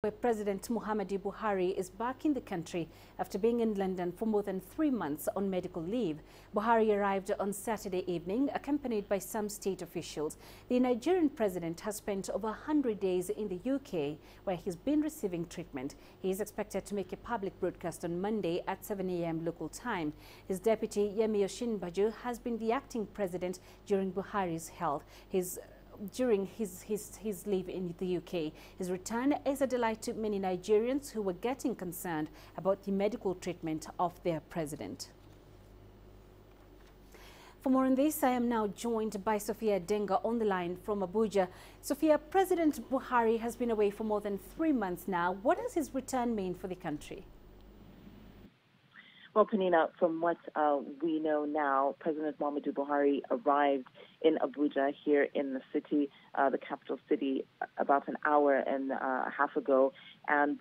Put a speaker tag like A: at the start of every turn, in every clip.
A: Where President Muhammadu Buhari is back in the country after being in London for more than 3 months on medical leave. Buhari arrived on Saturday evening, accompanied by some state officials. The Nigerian president has spent over 100 days in the UK, where he's been receiving treatment. He is expected to make a public broadcast on Monday at 7 a.m. local time. His deputy, Yemi Osinbajo, has been the acting president during Buhari's health. During his leave in the UK. His return is a delight to many Nigerians who were getting concerned about the medical treatment of their president. For more on this, I am now joined by Sophia Denga on the line from Abuja. Sophia, President Buhari has been away for more than 3 months now. What does his return mean for the country?
B: Well, Panina, from what we know now, President Muhammadu Buhari arrived in Abuja here in the city, the capital city, about an hour and a half ago. And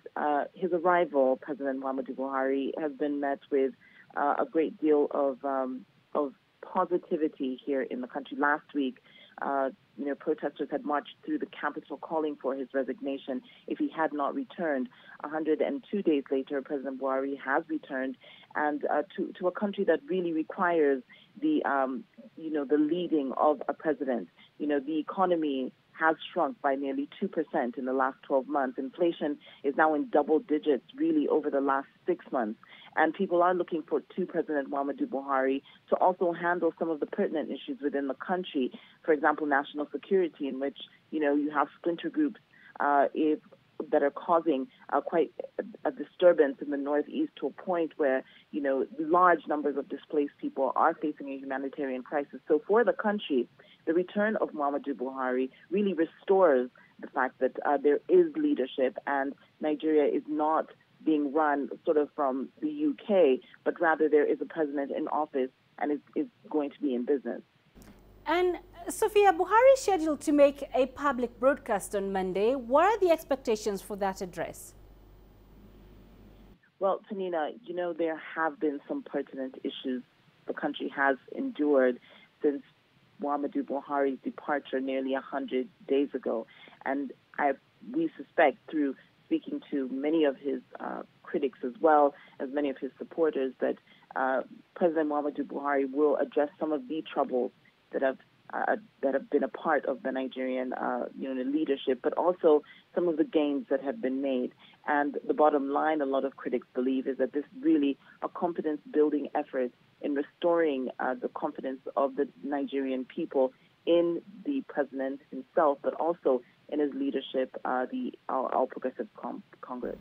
B: his arrival, President Muhammadu Buhari, has been met with a great deal of positivity here in the country. Last week, protesters had marched through the capital calling for his resignation if he had not returned. 102 days later, President Buhari has returned, and to a country that really requires the leading of a president. The economy has shrunk by nearly 2% in the last 12 months. Inflation is now in double digits, really, over the last 6 months. And people are looking to President Muhammadu Buhari to also handle some of the pertinent issues within the country. For example, national security, in which, you have splinter groups that are causing quite a disturbance in the northeast, to a point where, large numbers of displaced people are facing a humanitarian crisis. So for the country, the return of Muhammadu Buhari really restores the fact that there is leadership, and Nigeria is not being run sort of from the UK, but rather there is a president in office and is going to be in business.
A: And Sophia, Buhari is scheduled to make a public broadcast on Monday. What are the expectations for that address?
B: Well, Tanina, there have been some pertinent issues the country has endured since Muhammadu Buhari's departure nearly 100 days ago. And we suspect, through speaking to many of his critics as well as many of his supporters, that President Muhammadu Buhari will address some of the troubles that have been a part of the Nigerian leadership, but also some of the gains that have been made. And the bottom line, a lot of critics believe, is that this is really a confidence-building effort in restoring the confidence of the Nigerian people in the president himself, but also in his leadership, the All Progressive Congress.